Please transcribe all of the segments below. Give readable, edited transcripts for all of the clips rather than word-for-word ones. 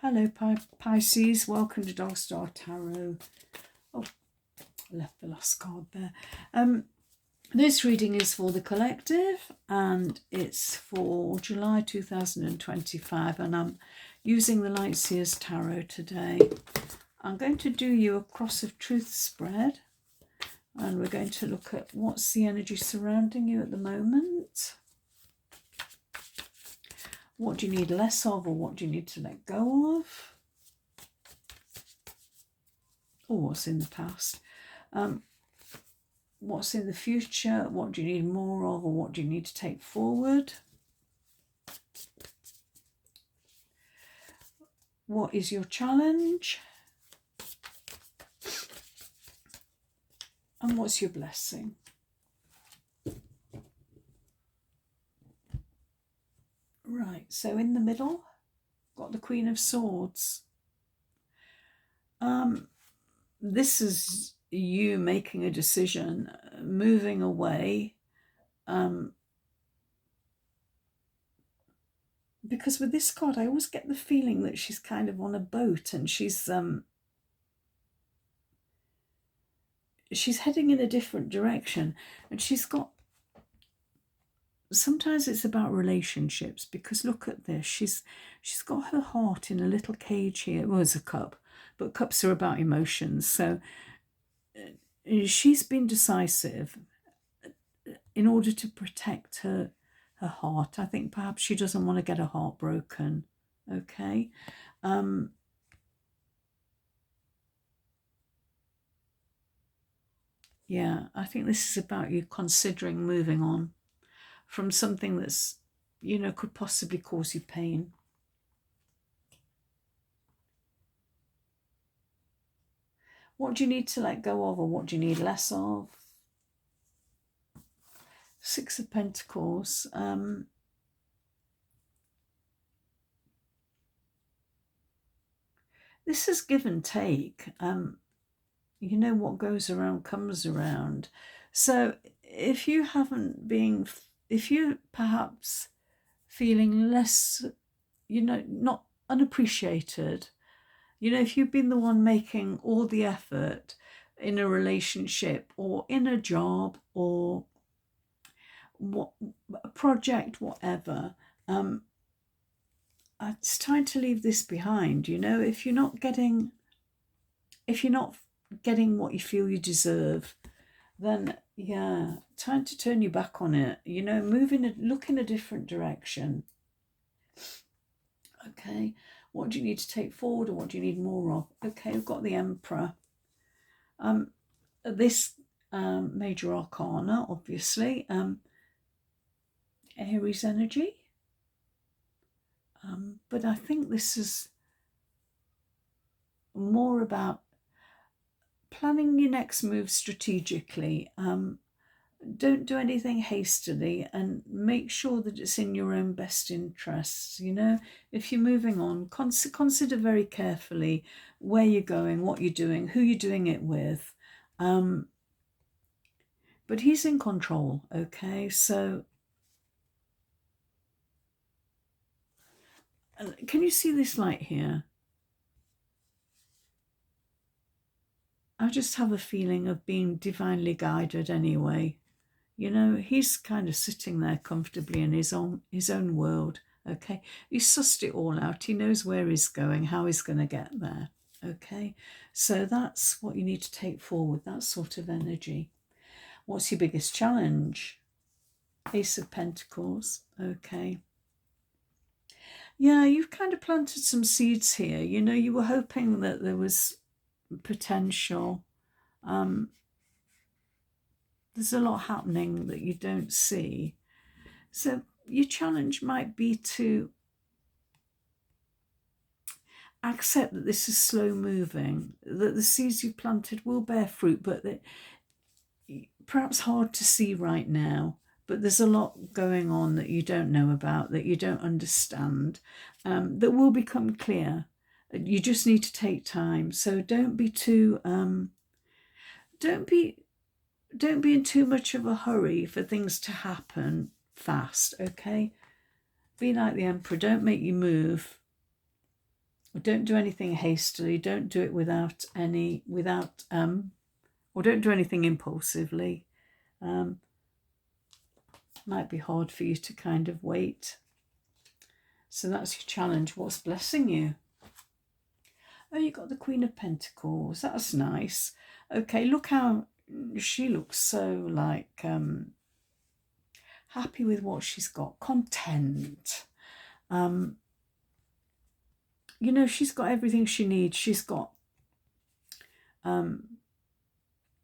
Hello Pisces, welcome to Dog Star Tarot. Oh, I left the last card there. This reading is for the collective and it's for July 2025, and I'm using the Light Seers Tarot today. I'm going to do you a cross of truth spread, and we're going to look at what's the energy surrounding you at the moment. What do you need less of, or what do you need to let go of? Or what's in the past? What's in the future? What do you need more of, or what do you need to take forward? What is your challenge? And what's your blessing? Right, so in the middle, got the Queen of Swords. This is you making a decision, moving away. Because with this card, I always get the feeling that she's kind of on a boat and she's heading in a different direction, and she's got, sometimes it's about relationships, because look at this, she's got her heart in a little cage here. Well, it's a cup, but cups are about emotions. So she's been decisive in order to protect her heart. I think perhaps she doesn't want to get her heart broken. Okay. Yeah, I think this is about you considering moving on from something that's, could possibly cause you pain. What do you need to let go of, or what do you need less of? Six of Pentacles. This is give and take. What goes around comes around. So if you if you're perhaps feeling less, not unappreciated, if you've been the one making all the effort in a relationship or in a job or a project, whatever, it's time to leave this behind. If you're not getting what you feel you deserve, then yeah, time to turn your back on it. Look in a different direction. Okay, what do you need to take forward, or what do you need more of? Okay, we've got the Emperor. This major arcana, obviously, Aries energy. But I think this is more about planning your next move strategically. Don't do anything hastily, and make sure that it's in your own best interests. If you're moving on, consider very carefully where you're going, what you're doing, who you're doing it with. But he's in control, okay? So can you see this light here? I just have a feeling of being divinely guided anyway. He's kind of sitting there comfortably in his own world, okay? He's sussed it all out. He knows where he's going, how he's going to get there, okay? So that's what you need to take forward, that sort of energy. What's your biggest challenge? Ace of Pentacles, okay. Yeah, you've kind of planted some seeds here. You were hoping that there was potential. There's a lot happening that you don't see. So your challenge might be to accept that this is slow moving, that the seeds you planted will bear fruit, but that perhaps hard to see right now. But there's a lot going on that you don't know about, that you don't understand, that will become clear. You just need to take time. So don't be too, don't be in too much of a hurry for things to happen fast, okay? Be like the Emperor. Don't make you move Don't do anything hastily. Don't do it or don't do anything impulsively. Might be hard for you to kind of wait. So that's your challenge. What's blessing you? Oh, you got the Queen of Pentacles. That's nice. Okay, look how she looks so like happy with what she's got, content. You know, she's got everything she needs. She's got, you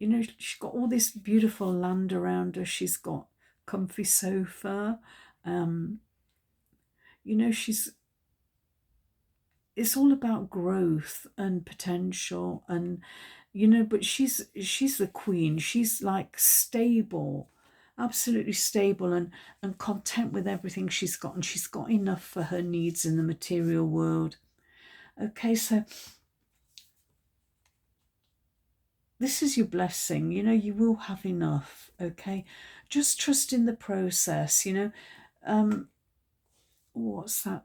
know, she's got all this beautiful land around her. She's got comfy sofa. You know, it's all about growth and potential, and you know, but she's the queen. She's like stable, absolutely stable, and content with everything she's got, and she's got enough for her needs in the material world. Okay, so this is your blessing. You know, you will have enough. Okay, just trust in the process. You know, what's that?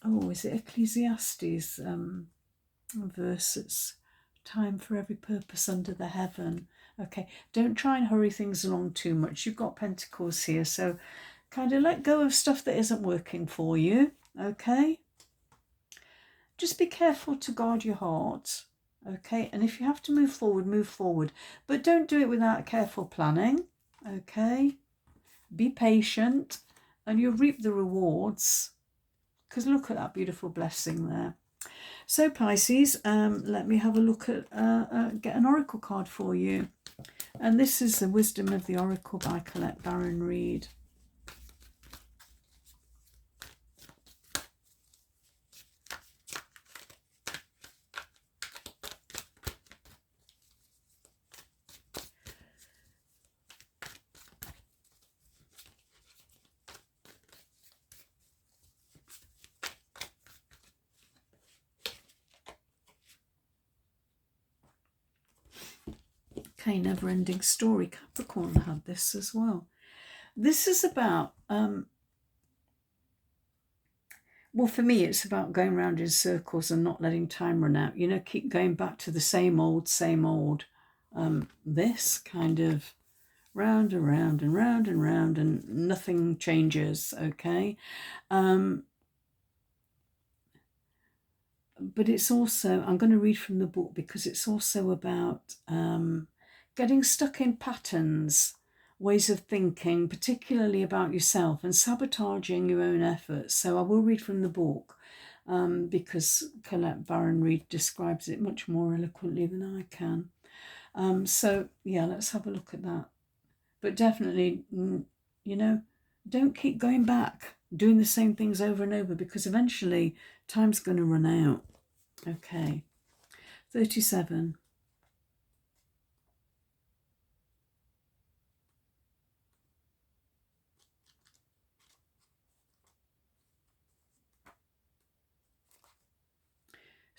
Oh, is it Ecclesiastes verse? It's time for every purpose under the heaven. Okay, don't try and hurry things along too much. You've got Pentacles here, so kind of let go of stuff that isn't working for you. Okay, just be careful to guard your heart. Okay, and if you have to move forward, but don't do it without careful planning. Okay, be patient and you'll reap the rewards, because look at that beautiful blessing there. So Pisces, let me have a look at get an oracle card for you, and this is the Wisdom of the Oracle by Colette Baron Reid. Okay, Never Ending Story. Capricorn had this as well. This is about, well, for me, it's about going around in circles and not letting time run out. You know, keep going back to the same old. This kind of round and round and round and round, and nothing changes. Okay. But it's also, I'm going to read from the book because it's also about getting stuck in patterns, ways of thinking, particularly about yourself, and sabotaging your own efforts. So I will read from the book because Colette Baron Reid describes it much more eloquently than I can. So yeah, let's have a look at that. But definitely, you know, don't keep going back, doing the same things over and over, because eventually time's going to run out. Okay, 37.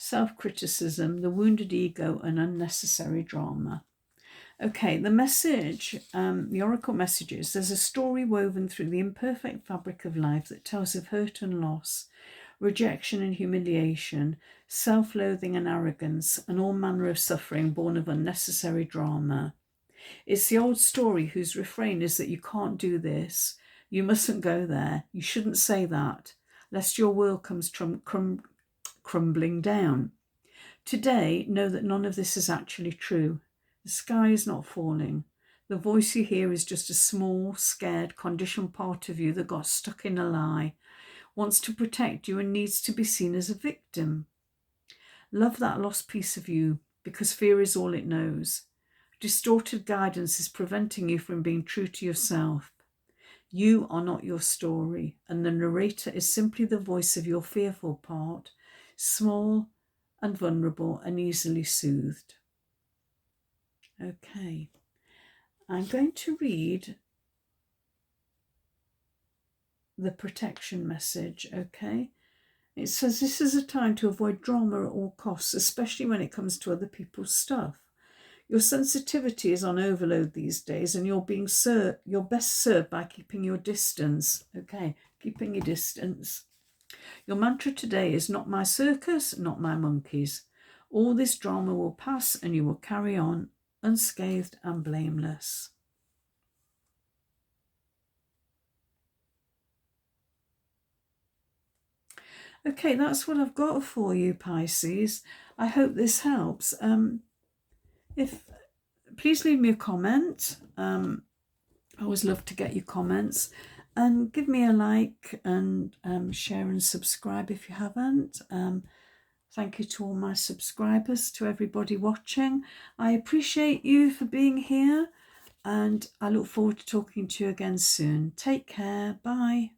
Self-criticism, the wounded ego, and unnecessary drama. Okay, the message, the oracle messages, there's a story woven through the imperfect fabric of life that tells of hurt and loss, rejection and humiliation, self-loathing and arrogance, and all manner of suffering born of unnecessary drama. It's the old story whose refrain is that you can't do this, you mustn't go there, you shouldn't say that, lest your world comes crumbling down. Today, know that none of this is actually true. The sky is not falling. The voice you hear is just a small, scared, conditioned part of you that got stuck in a lie, wants to protect you and needs to be seen as a victim. Love that lost piece of you, because fear is all it knows. Distorted guidance is preventing you from being true to yourself. You are not your story, and the narrator is simply the voice of your fearful part, small and vulnerable and easily soothed. Okay, I'm going to read the protection message, okay? It says, this is a time to avoid drama at all costs, especially when it comes to other people's stuff. Your sensitivity is on overload these days, and you're best served by keeping your distance. Okay, keeping your distance. Your mantra today is not my circus, not my monkeys. All this drama will pass and you will carry on unscathed and blameless. Okay, that's what I've got for you, Pisces. I hope this helps. Please leave me a comment. I always love to get your comments, and give me a like and share and subscribe if you haven't. Thank you to all my subscribers, to everybody watching. I appreciate you for being here, and I look forward to talking to you again soon. Take care. Bye.